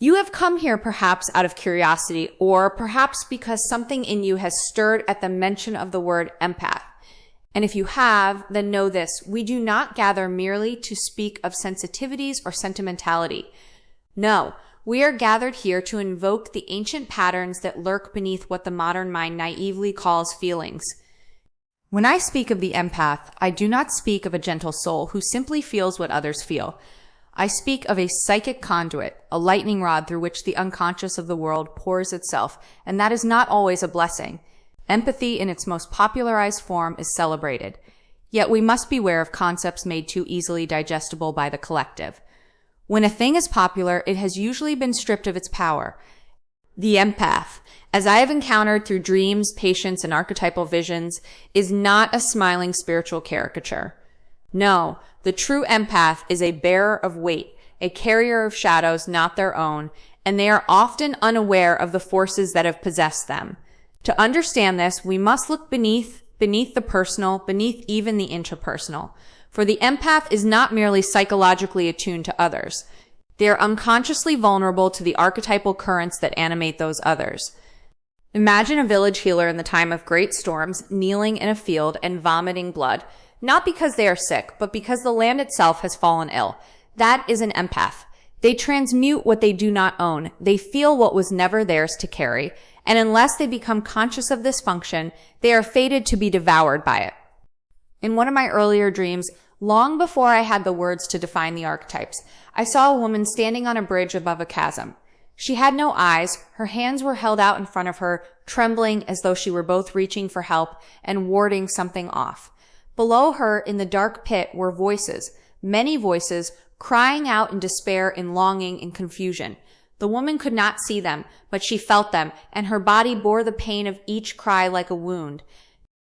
You have come here perhaps out of curiosity, or perhaps because something in you has stirred at the mention of the word empath. And if you have, then know this: we do not gather merely to speak of sensitivities or sentimentality. No, we are gathered here to invoke the ancient patterns that lurk beneath what the modern mind naively calls feelings. When I speak of the empath, I do not speak of a gentle soul who simply feels what others feel. I speak of a psychic conduit, a lightning rod through which the unconscious of the world pours itself, and that is not always a blessing. Empathy in its most popularized form is celebrated. Yet we must beware of concepts made too easily digestible by the collective. When a thing is popular, it has usually been stripped of its power. The empath, as I have encountered through dreams, patience, and archetypal visions, is not a smiling spiritual caricature. No, the true empath is a bearer of weight, a carrier of shadows not their own, and they are often unaware of the forces that have possessed them. To understand this, we must look beneath the personal, beneath even the intrapersonal. For the empath is not merely psychologically attuned to others. They are unconsciously vulnerable to the archetypal currents that animate those others. Imagine a village healer in the time of great storms, kneeling in a field and vomiting blood, not because they are sick, but because the land itself has fallen ill. That is an empath. They transmute what they do not own. They feel what was never theirs to carry. And unless they become conscious of this function, they are fated to be devoured by it. In one of my earlier dreams, long before I had the words to define the archetypes, I saw a woman standing on a bridge above a chasm. She had no eyes, her hands were held out in front of her, trembling as though she were both reaching for help and warding something off. Below her, in the dark pit, were voices, many voices, crying out in despair, in longing, in confusion. The woman could not see them, but she felt them, and her body bore the pain of each cry like a wound.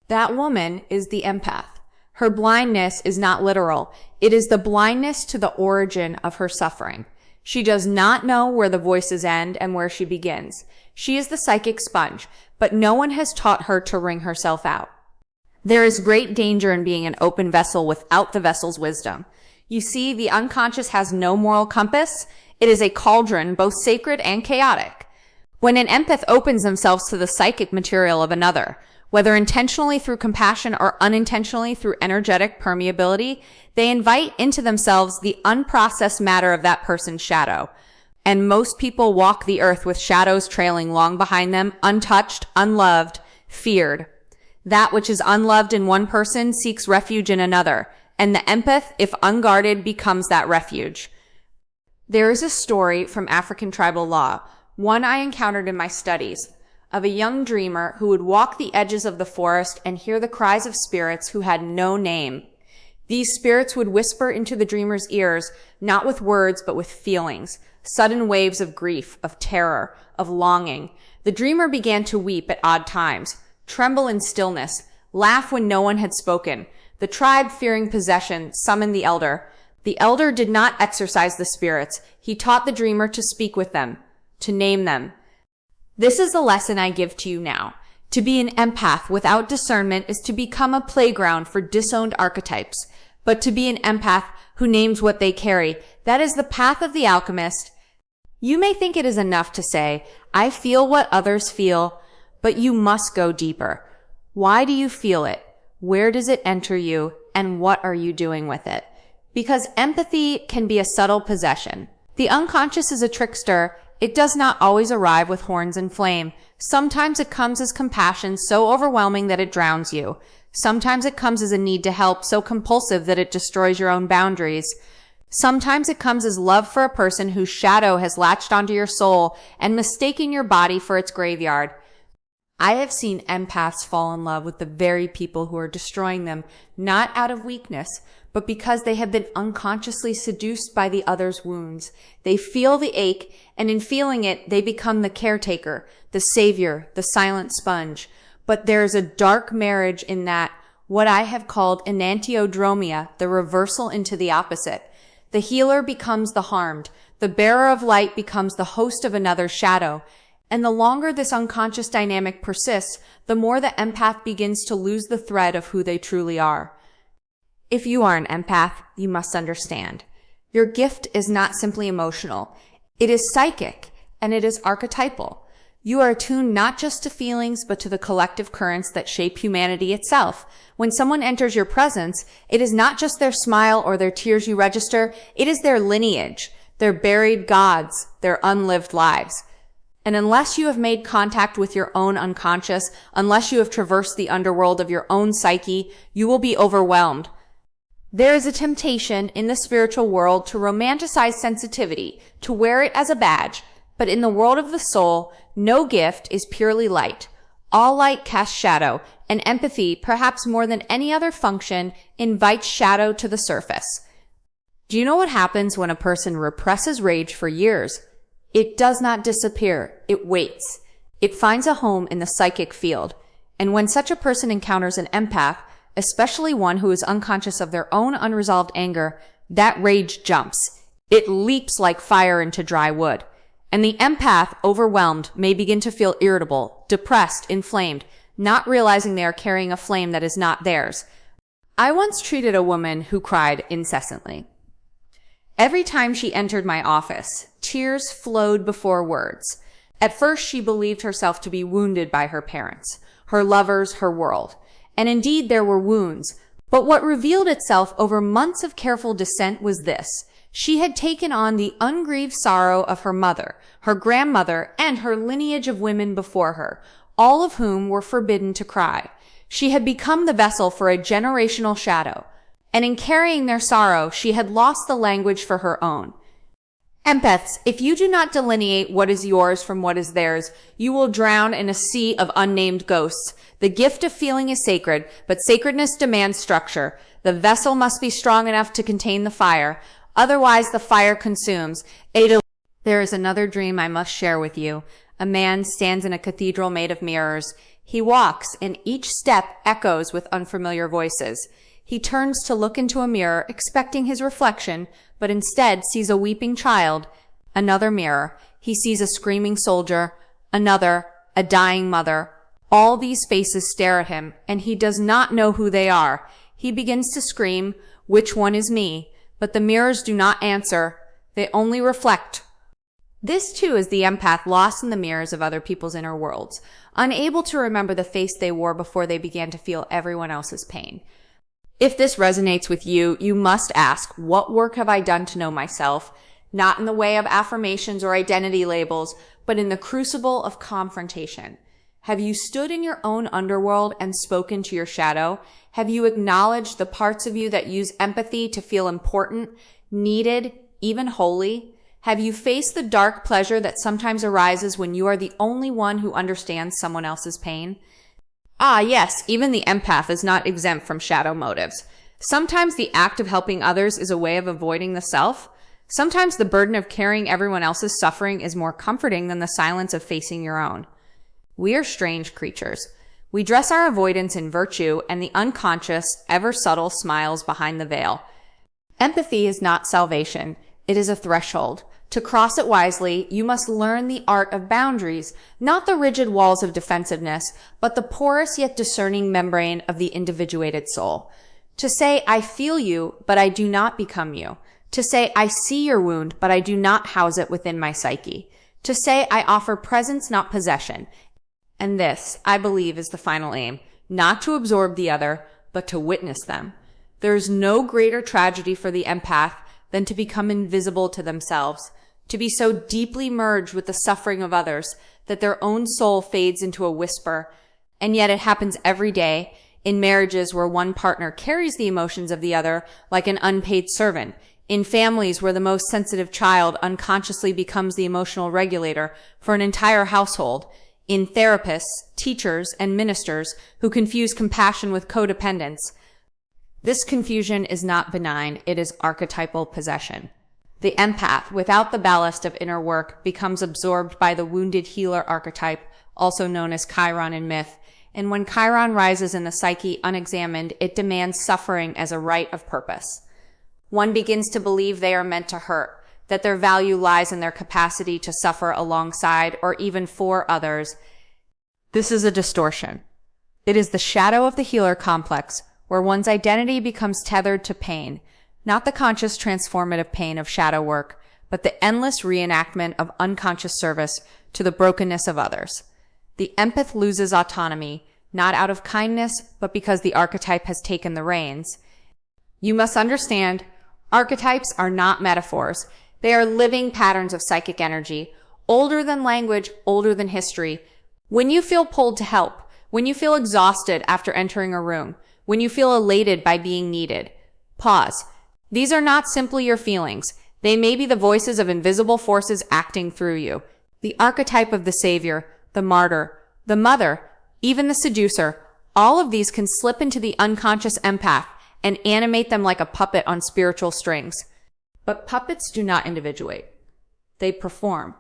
That woman is the empath. Her blindness is not literal. It is the blindness to the origin of her suffering. She does not know where the voices end and where she begins. She is the psychic sponge, but no one has taught her to wring herself out. There is great danger in being an open vessel without the vessel's wisdom. You see, the unconscious has no moral compass. It is a cauldron, both sacred and chaotic. When an empath opens themselves to the psychic material of another, whether intentionally through compassion or unintentionally through energetic permeability, they invite into themselves the unprocessed matter of that person's shadow. And most people walk the earth with shadows trailing long behind them, untouched, unloved, feared. That which is unloved in one person seeks refuge in another, and the empath, if unguarded, becomes that refuge. There is a story from African tribal law, one I encountered in my studies, of a young dreamer who would walk the edges of the forest and hear the cries of spirits who had no name. These spirits would whisper into the dreamer's ears, not with words, but with feelings, sudden waves of grief, of terror, of longing. The dreamer began to weep at odd times, tremble in stillness, laugh when no one had spoken. The tribe, fearing possession, summoned the elder. The elder did not exorcise the spirits. He taught the dreamer to speak with them, to name them. This is the lesson I give to you now. To be an empath without discernment is to become a playground for disowned archetypes. But to be an empath who names what they carry, that is the path of the alchemist. You may think it is enough to say, I feel what others feel, but you must go deeper. Why do you feel it? Where does it enter you? And what are you doing with it? Because empathy can be a subtle possession. The unconscious is a trickster. It does not always arrive with horns and flame. Sometimes it comes as compassion so overwhelming that it drowns you. Sometimes it comes as a need to help so compulsive that it destroys your own boundaries. Sometimes it comes as love for a person whose shadow has latched onto your soul and mistaken your body for its graveyard. I have seen empaths fall in love with the very people who are destroying them, not out of weakness, but because they have been unconsciously seduced by the other's wounds. They feel the ache, and in feeling it, they become the caretaker, the savior, the silent sponge. But there is a dark marriage in that, what I have called enantiodromia, the reversal into the opposite. The healer becomes the harmed. The bearer of light becomes the host of another's shadow. And the longer this unconscious dynamic persists, the more the empath begins to lose the thread of who they truly are. If you are an empath, you must understand. Your gift is not simply emotional. It is psychic, and it is archetypal. You are attuned not just to feelings, but to the collective currents that shape humanity itself. When someone enters your presence, it is not just their smile or their tears you register, it is their lineage, their buried gods, their unlived lives. And unless you have made contact with your own unconscious, unless you have traversed the underworld of your own psyche, you will be overwhelmed. There is a temptation in the spiritual world to romanticize sensitivity, to wear it as a badge, but in the world of the soul, no gift is purely light. All light casts shadow, and empathy, perhaps more than any other function, invites shadow to the surface. Do you know what happens when a person represses rage for years? It does not disappear. It waits. It finds a home in the psychic field. And when such a person encounters an empath, especially one who is unconscious of their own unresolved anger, that rage jumps. It leaps like fire into dry wood. And the empath, overwhelmed, may begin to feel irritable, depressed, inflamed, not realizing they are carrying a flame that is not theirs. I once treated a woman who cried incessantly. Every time she entered my office, tears flowed before words. At first, she believed herself to be wounded by her parents, her lovers, her world. And indeed, there were wounds. But what revealed itself over months of careful descent was this. She had taken on the ungrieved sorrow of her mother, her grandmother, and her lineage of women before her, all of whom were forbidden to cry. She had become the vessel for a generational shadow. And in carrying their sorrow, she had lost the language for her own. Empaths, if you do not delineate what is yours from what is theirs, you will drown in a sea of unnamed ghosts. The gift of feeling is sacred, but sacredness demands structure. The vessel must be strong enough to contain the fire. Otherwise, the fire consumes. There is another dream I must share with you. A man stands in a cathedral made of mirrors. He walks, and each step echoes with unfamiliar voices. He turns to look into a mirror, expecting his reflection, but instead sees a weeping child. Another mirror. He sees a screaming soldier. Another, a dying mother. All these faces stare at him, and he does not know who they are. He begins to scream, "Which one is me?" But the mirrors do not answer. They only reflect. This too is the empath lost in the mirrors of other people's inner worlds, unable to remember the face they wore before they began to feel everyone else's pain. If this resonates with you, you must ask, what work have I done to know myself? Not in the way of affirmations or identity labels, but in the crucible of confrontation. Have you stood in your own underworld and spoken to your shadow? Have you acknowledged the parts of you that use empathy to feel important, needed, even holy? Have you faced the dark pleasure that sometimes arises when you are the only one who understands someone else's pain? Ah, yes, even the empath is not exempt from shadow motives. Sometimes the act of helping others is a way of avoiding the self. Sometimes the burden of carrying everyone else's suffering is more comforting than the silence of facing your own. We are strange creatures. We dress our avoidance in virtue, and the unconscious, ever subtle smiles behind the veil. Empathy is not salvation. It is a threshold. To cross it wisely, you must learn the art of boundaries, not the rigid walls of defensiveness, but the porous yet discerning membrane of the individuated soul. To say, I feel you, but I do not become you. To say, I see your wound, but I do not house it within my psyche. To say, I offer presence, not possession. And this, I believe, is the final aim, not to absorb the other, but to witness them. There is no greater tragedy for the empath than to become invisible to themselves, to be so deeply merged with the suffering of others that their own soul fades into a whisper. And yet it happens every day in marriages where one partner carries the emotions of the other like an unpaid servant, in families where the most sensitive child unconsciously becomes the emotional regulator for an entire household, in therapists, teachers, and ministers who confuse compassion with codependence. This confusion is not benign, it is archetypal possession. The empath, without the ballast of inner work, becomes absorbed by the wounded healer archetype, also known as Chiron in myth, and when Chiron rises in the psyche unexamined, it demands suffering as a rite of purpose. One begins to believe they are meant to hurt, that their value lies in their capacity to suffer alongside or even for others. This is a distortion. It is the shadow of the healer complex, where one's identity becomes tethered to pain, not the conscious transformative pain of shadow work, but the endless reenactment of unconscious service to the brokenness of others. The empath loses autonomy, not out of kindness, but because the archetype has taken the reins. You must understand, archetypes are not metaphors. They are living patterns of psychic energy, older than language, older than history. When you feel pulled to help, when you feel exhausted after entering a room, when you feel elated by being needed, pause. These are not simply your feelings. They may be the voices of invisible forces acting through you. The archetype of the savior, the martyr, the mother, even the seducer, all of these can slip into the unconscious empath and animate them like a puppet on spiritual strings. But puppets do not individuate. They perform.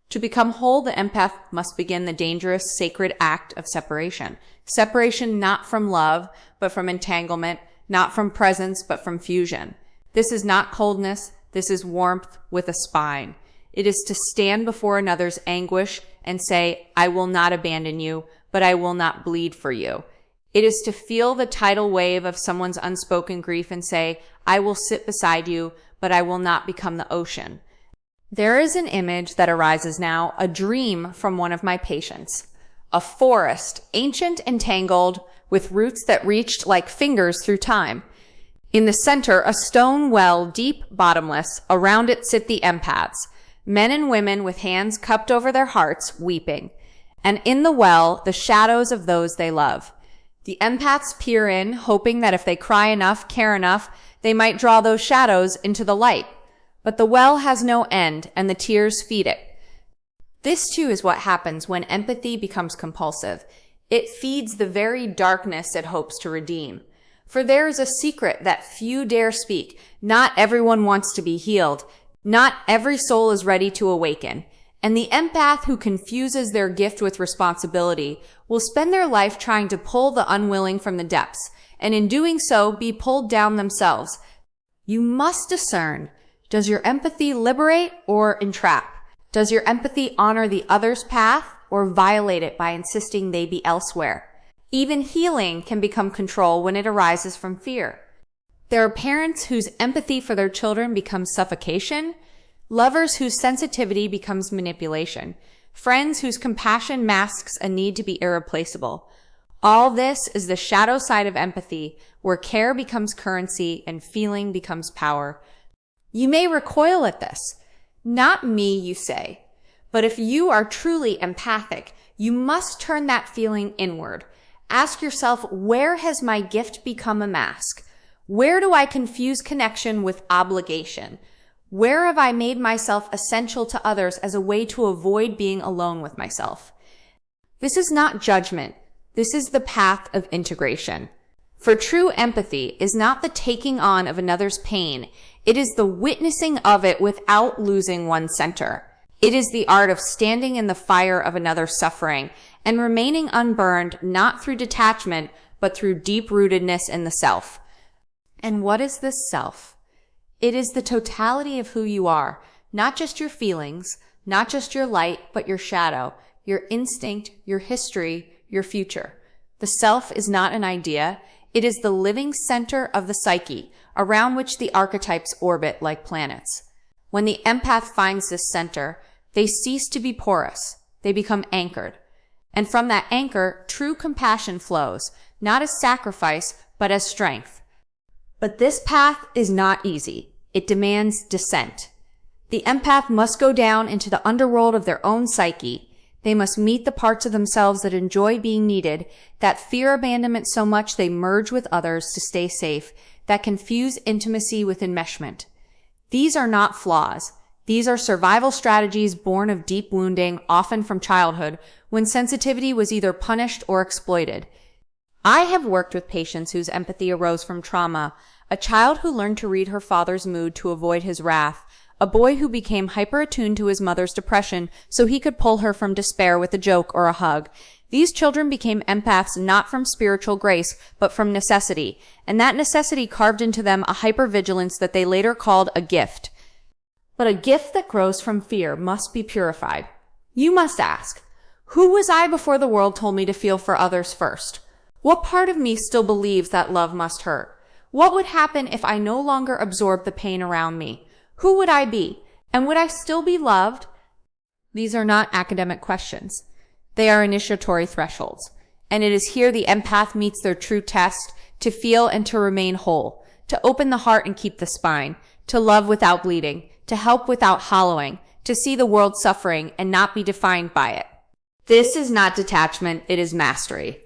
To become whole, the empath must begin the dangerous, sacred act of separation. Separation not from love, but from entanglement, not from presence, but from fusion. This is not coldness. This is warmth with a spine. It is to stand before another's anguish and say, I will not abandon you, but I will not bleed for you. It is to feel the tidal wave of someone's unspoken grief and say, I will sit beside you, but I will not become the ocean. There is an image that arises now, a dream from one of my patients. A forest, ancient and tangled, with roots that reached like fingers through time. In the center, a stone well, deep, bottomless. Around it sit the empaths, men and women with hands cupped over their hearts, weeping. And in the well, the shadows of those they love. The empaths peer in, hoping that if they cry enough, care enough, they might draw those shadows into the light. But the well has no end, and the tears feed it. This too is what happens when empathy becomes compulsive. It feeds the very darkness it hopes to redeem. For there is a secret that few dare speak. Not everyone wants to be healed. Not every soul is ready to awaken. And the empath who confuses their gift with responsibility will spend their life trying to pull the unwilling from the depths, and in doing so be pulled down themselves. You must discern. Does your empathy liberate or entrap? Does your empathy honor the other's path or violate it by insisting they be elsewhere? Even healing can become control when it arises from fear. There are parents whose empathy for their children becomes suffocation, lovers whose sensitivity becomes manipulation, friends whose compassion masks a need to be irreplaceable. All this is the shadow side of empathy, where care becomes currency and feeling becomes power. You may recoil at this. Not me, you say. But if you are truly empathic, you must turn that feeling inward. Ask yourself, where has my gift become a mask? Where do I confuse connection with obligation? Where have I made myself essential to others as a way to avoid being alone with myself? This is not judgment. This is the path of integration. For true empathy is not the taking on of another's pain. It is the witnessing of it without losing one's center. It is the art of standing in the fire of another's suffering and remaining unburned, not through detachment, but through deep-rootedness in the self. And what is this self? It is the totality of who you are, not just your feelings, not just your light, but your shadow, your instinct, your history, your future. The self is not an idea. It is the living center of the psyche, around which the archetypes orbit like planets. When the empath finds this center, they cease to be porous. They become anchored. And from that anchor, true compassion flows, not as sacrifice, but as strength. But this path is not easy. It demands descent. The empath must go down into the underworld of their own psyche. They must meet the parts of themselves that enjoy being needed, that fear abandonment so much they merge with others to stay safe, that confuse intimacy with enmeshment. These are not flaws. These are survival strategies born of deep wounding, often from childhood, when sensitivity was either punished or exploited. I have worked with patients whose empathy arose from trauma, a child who learned to read her father's mood to avoid his wrath, a boy who became hyper-attuned to his mother's depression so he could pull her from despair with a joke or a hug. These children became empaths not from spiritual grace, but from necessity, and that necessity carved into them a hypervigilance that they later called a gift. But a gift that grows from fear must be purified. You must ask, who was I before the world told me to feel for others first? What part of me still believes that love must hurt? What would happen if I no longer absorbed the pain around me? Who would I be? And would I still be loved? These are not academic questions. They are initiatory thresholds. And it is here the empath meets their true test to feel and to remain whole, to open the heart and keep the spine, to love without bleeding, to help without hollowing, to see the world suffering and not be defined by it. This is not detachment, it is mastery.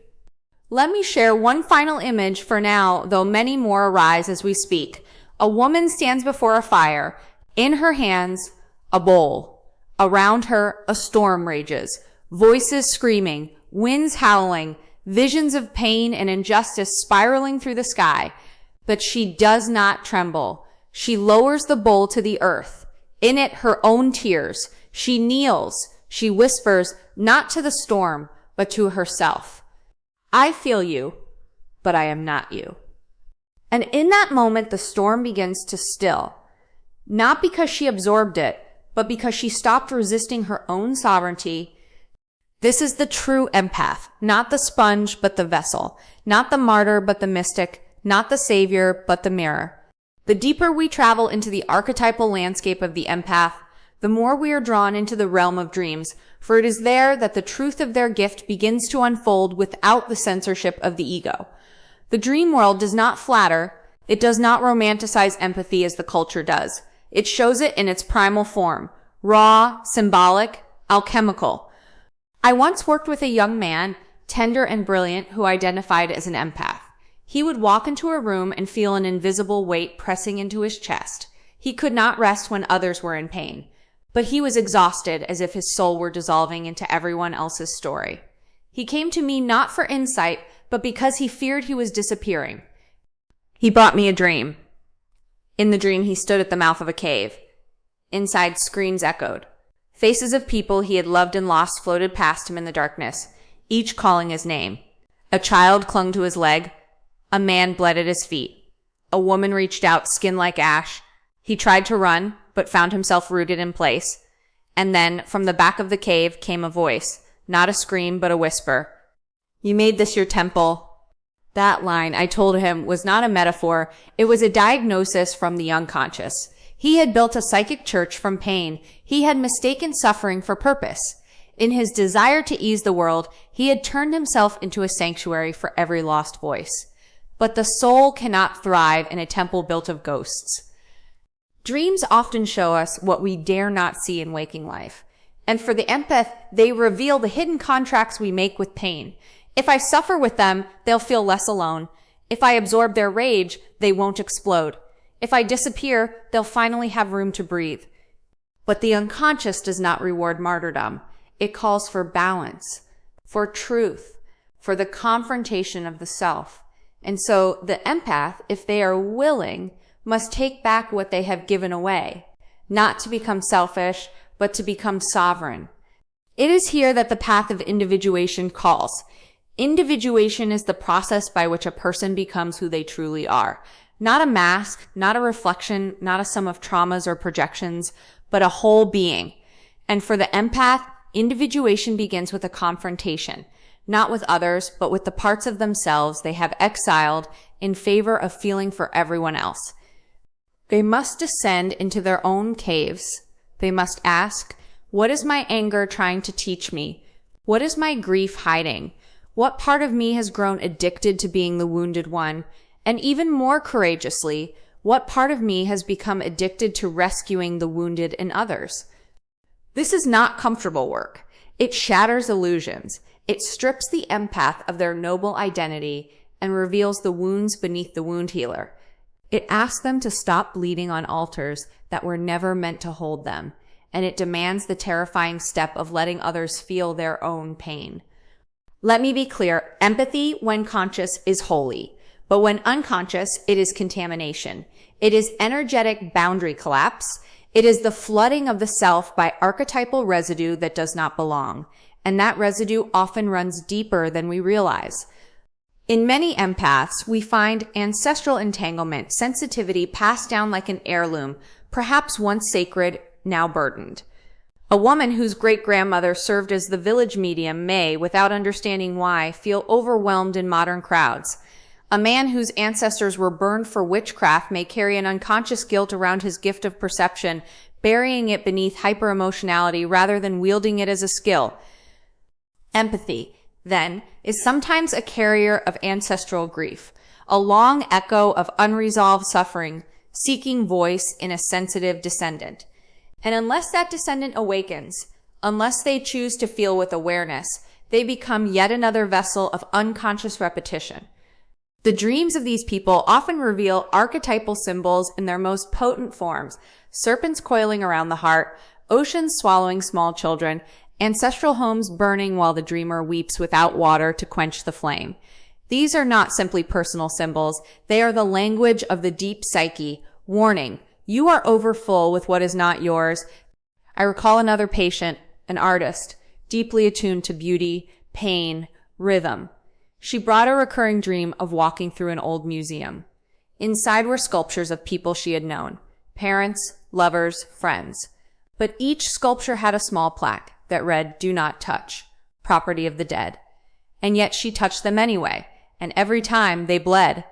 Let me share one final image for now, though many more arise as we speak. A woman stands before a fire. In her hands, a bowl. Around her, a storm rages. Voices screaming, winds howling, visions of pain and injustice spiraling through the sky. But she does not tremble. She lowers the bowl to the earth. In it, her own tears. She kneels. She whispers, not to the storm, but to herself. I feel you, but I am not you. And in that moment, the storm begins to still. Not because she absorbed it, but because she stopped resisting her own sovereignty. This is the true empath, not the sponge, but the vessel, not the martyr, but the mystic, not the savior, but the mirror. The deeper we travel into the archetypal landscape of the empath, the more we are drawn into the realm of dreams, for it is there that the truth of their gift begins to unfold without the censorship of the ego. The dream world does not flatter. It does not romanticize empathy as the culture does. It shows it in its primal form, raw, symbolic, alchemical. I once worked with a young man, tender and brilliant, who identified as an empath. He would walk into a room and feel an invisible weight pressing into his chest. He could not rest when others were in pain, but he was exhausted as if his soul were dissolving into everyone else's story. He came to me not for insight, but because he feared he was disappearing. He brought me a dream. In the dream, he stood at the mouth of a cave. Inside, screams echoed. Faces of people he had loved and lost floated past him in the darkness, each calling his name. A child clung to his leg. A man bled at his feet. A woman reached out, skin like ash. He tried to run, but found himself rooted in place. And then, from the back of the cave, came a voice, not a scream, but a whisper. You made this your temple. That line, I told him, was not a metaphor. It was a diagnosis from the unconscious. He had built a psychic church from pain. He had mistaken suffering for purpose. In his desire to ease the world, he had turned himself into a sanctuary for every lost voice. But the soul cannot thrive in a temple built of ghosts. Dreams often show us what we dare not see in waking life. And for the empath, they reveal the hidden contracts we make with pain. If I suffer with them, they'll feel less alone. If I absorb their rage, they won't explode. If I disappear, they'll finally have room to breathe. But the unconscious does not reward martyrdom. It calls for balance, for truth, for the confrontation of the self. And so the empath, if they are willing, must take back what they have given away, not to become selfish, but to become sovereign. It is here that the path of individuation calls. Individuation is the process by which a person becomes who they truly are. Not a mask, not a reflection, not a sum of traumas or projections, but a whole being. And for the empath, individuation begins with a confrontation, not with others, but with the parts of themselves they have exiled in favor of feeling for everyone else. They must descend into their own caves. They must ask, what is my anger trying to teach me? What is my grief hiding? What part of me has grown addicted to being the wounded one? And even more courageously, what part of me has become addicted to rescuing the wounded in others? This is not comfortable work. It shatters illusions. It strips the empath of their noble identity and reveals the wounds beneath the wound healer. It asks them to stop bleeding on altars that were never meant to hold them, and it demands the terrifying step of letting others feel their own pain. Let me be clear, empathy, when conscious, is holy, but when unconscious, it is contamination. It is energetic boundary collapse. It is the flooding of the self by archetypal residue that does not belong, and that residue often runs deeper than we realize. In many empaths, we find ancestral entanglement, sensitivity passed down like an heirloom, perhaps once sacred, now burdened. A woman whose great-grandmother served as the village medium may, without understanding why, feel overwhelmed in modern crowds. A man whose ancestors were burned for witchcraft may carry an unconscious guilt around his gift of perception burying it beneath hyper-emotionality rather than wielding it as a skill. Empathy, then, is sometimes a carrier of ancestral grief, a long echo of unresolved suffering, seeking voice in a sensitive descendant. And unless that descendant awakens, unless they choose to feel with awareness, they become yet another vessel of unconscious repetition. The dreams of these people often reveal archetypal symbols in their most potent forms: serpents coiling around the heart, oceans swallowing small children, ancestral homes burning while the dreamer weeps without water to quench the flame. These are not simply personal symbols. They are the language of the deep psyche. Warning, you are overfull with what is not yours. I recall another patient, an artist, deeply attuned to beauty, pain, rhythm. She brought a recurring dream of walking through an old museum. Inside were sculptures of people she had known, parents, lovers, friends. But each sculpture had a small plaque that read, "Do not touch, property of the dead." And yet she touched them anyway, and every time they bled.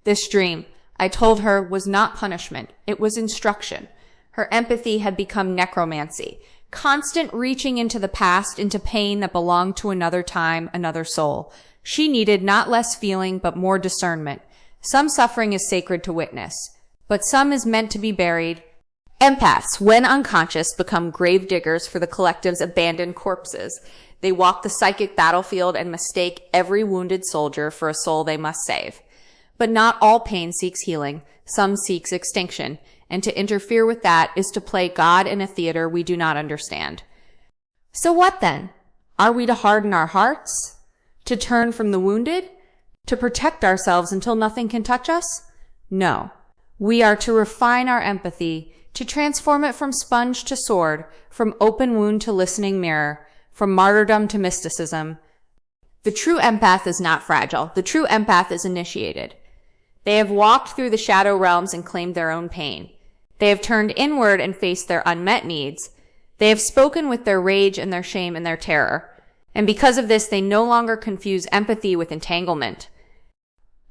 This dream, I told her, was not punishment. It was instruction. Her empathy had become necromancy, constant reaching into the past, into pain that belonged to another time, another soul. She needed not less feeling, but more discernment. Some suffering is sacred to witness, but some is meant to be buried. Empaths, when unconscious, become grave diggers for the collective's abandoned corpses. They walk the psychic battlefield and mistake every wounded soldier for a soul they must save. But not all pain seeks healing. Some seeks extinction. And to interfere with that is to play God in a theater we do not understand. So what then? Are we to harden our hearts? To turn from the wounded? To protect ourselves until nothing can touch us? No. We are to refine our empathy, to transform it from sponge to sword, from open wound to listening mirror, from martyrdom to mysticism. The true empath is not fragile. The true empath is initiated. They have walked through the shadow realms and claimed their own pain. They have turned inward and faced their unmet needs. They have spoken with their rage and their shame and their terror. And because of this, they no longer confuse empathy with entanglement.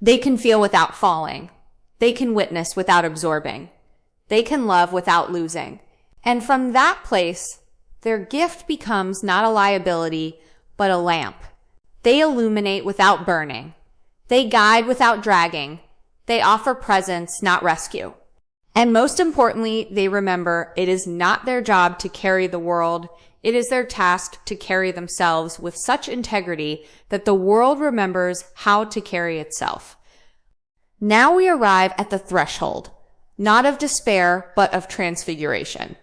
They can feel without falling. They can witness without absorbing. They can love without losing. And from that place, their gift becomes not a liability, but a lamp. They illuminate without burning. They guide without dragging. They offer presence, not rescue. And most importantly, they remember it is not their job to carry the world. It is their task to carry themselves with such integrity that the world remembers how to carry itself. Now we arrive at the threshold, not of despair, but of transfiguration.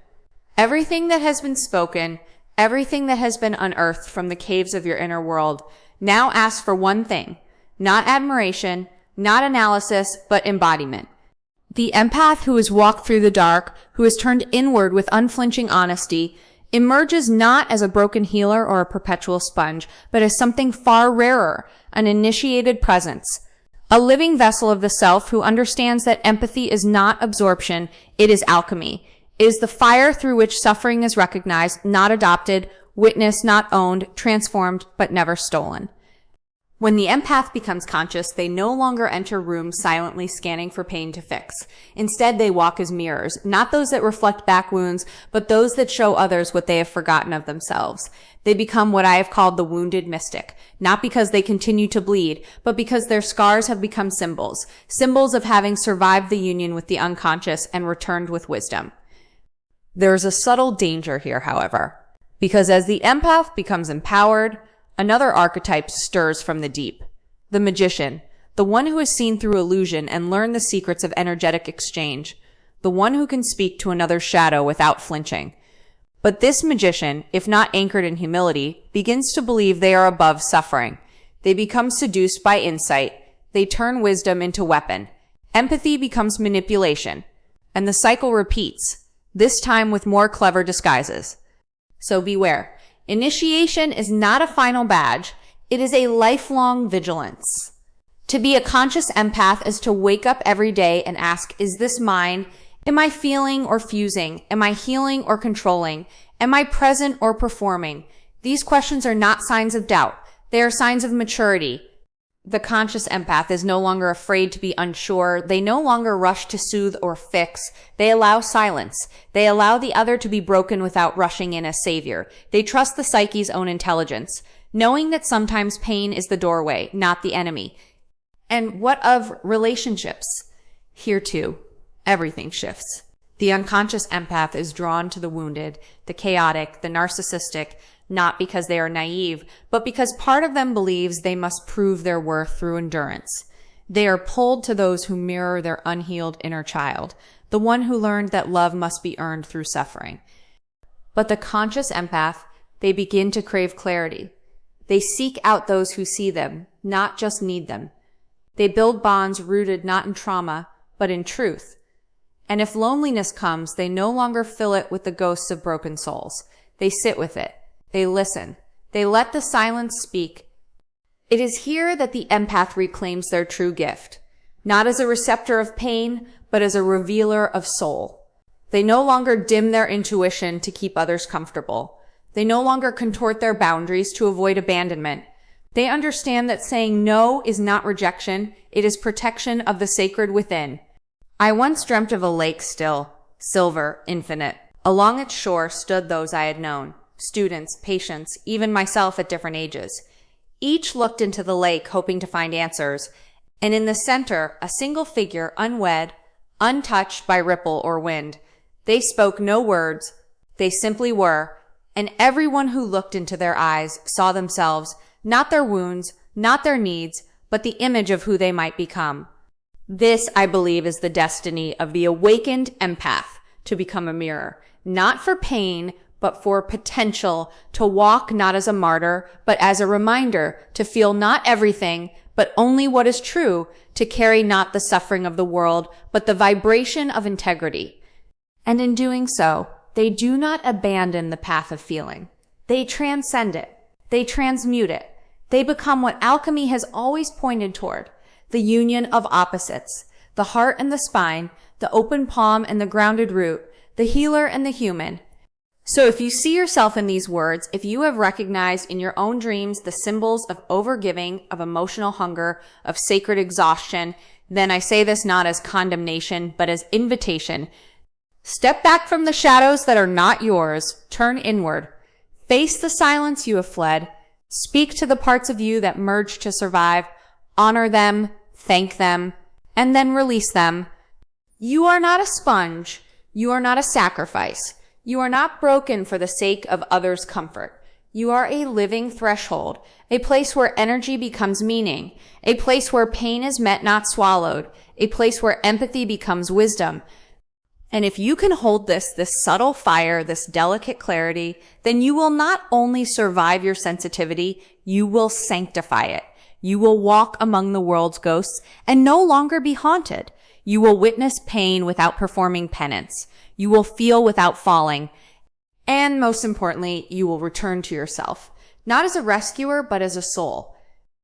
Everything that has been spoken, everything that has been unearthed from the caves of your inner world, now asks for one thing: not admiration, not analysis, but embodiment. The empath who has walked through the dark, who has turned inward with unflinching honesty, emerges not as a broken healer or a perpetual sponge, but as something far rarer, an initiated presence, a living vessel of the self who understands that empathy is not absorption, it is alchemy. It is the fire through which suffering is recognized, not adopted, witnessed, not owned, transformed, but never stolen. When the empath becomes conscious, they no longer enter rooms silently scanning for pain to fix. Instead, they walk as mirrors, not those that reflect back wounds, but those that show others what they have forgotten of themselves. They become what I have called the wounded mystic, not because they continue to bleed, but because their scars have become symbols, symbols of having survived the union with the unconscious and returned with wisdom. There is a subtle danger here, however, because as the empath becomes empowered, another archetype stirs from the deep. The magician, the one who has seen through illusion and learned the secrets of energetic exchange, the one who can speak to another's shadow without flinching. But this magician, if not anchored in humility, begins to believe they are above suffering. They become seduced by insight. They turn wisdom into weapon. Empathy becomes manipulation. And the cycle repeats, this time with more clever disguises. So beware. Initiation is not a final badge. It is a lifelong vigilance. To be a conscious empath is to wake up every day and ask, is this mine? Am I feeling or fusing? Am I healing or controlling? Am I present or performing? These questions are not signs of doubt. They are signs of maturity. The conscious empath is no longer afraid to be unsure. They no longer rush to soothe or fix. They allow silence. They allow the other to be broken without rushing in as savior. They trust the psyche's own intelligence, knowing that sometimes pain is the doorway, not the enemy. And what of relationships? Here too, everything shifts. The unconscious empath is drawn to the wounded, the chaotic, the narcissistic, not because they are naive, but because part of them believes they must prove their worth through endurance. They are pulled to those who mirror their unhealed inner child, the one who learned that love must be earned through suffering. But the conscious empath, they begin to crave clarity. They seek out those who see them, not just need them. They build bonds rooted not in trauma, but in truth. And if loneliness comes, they no longer fill it with the ghosts of broken souls. They sit with it. They listen. They let the silence speak. It is here that the empath reclaims their true gift, not as a receptor of pain, but as a revealer of soul. They no longer dim their intuition to keep others comfortable. They no longer contort their boundaries to avoid abandonment. They understand that saying no is not rejection, it is protection of the sacred within. I once dreamt of a lake still, silver, infinite. Along its shore stood those I had known. Students, patients, even myself at different ages. Each looked into the lake hoping to find answers, and in the center, a single figure, unwed, untouched by ripple or wind. They spoke no words, they simply were, and everyone who looked into their eyes saw themselves, not their wounds, not their needs, but the image of who they might become. This, I believe, is the destiny of the awakened empath, to become a mirror, not for pain, but for potential, to walk not as a martyr, but as a reminder, to feel not everything, but only what is true, to carry not the suffering of the world, but the vibration of integrity. And in doing so, they do not abandon the path of feeling. They transcend it. They transmute it. They become what alchemy has always pointed toward, the union of opposites, the heart and the spine, the open palm and the grounded root, the healer and the human. So if you see yourself in these words, if you have recognized in your own dreams the symbols of overgiving, of emotional hunger, of sacred exhaustion, then I say this not as condemnation, but as invitation. Step back from the shadows that are not yours, turn inward, face the silence you have fled, speak to the parts of you that merge to survive, honor them, thank them, and then release them. You are not a sponge. You are not a sacrifice. You are not broken for the sake of others' comfort. You are a living threshold, a place where energy becomes meaning, a place where pain is met, not swallowed, a place where empathy becomes wisdom. And if you can hold this subtle fire, this delicate clarity, then you will not only survive your sensitivity, you will sanctify it. You will walk among the world's ghosts and no longer be haunted. You will witness pain without performing penance. You will feel without falling. And most importantly, you will return to yourself, not as a rescuer, but as a soul,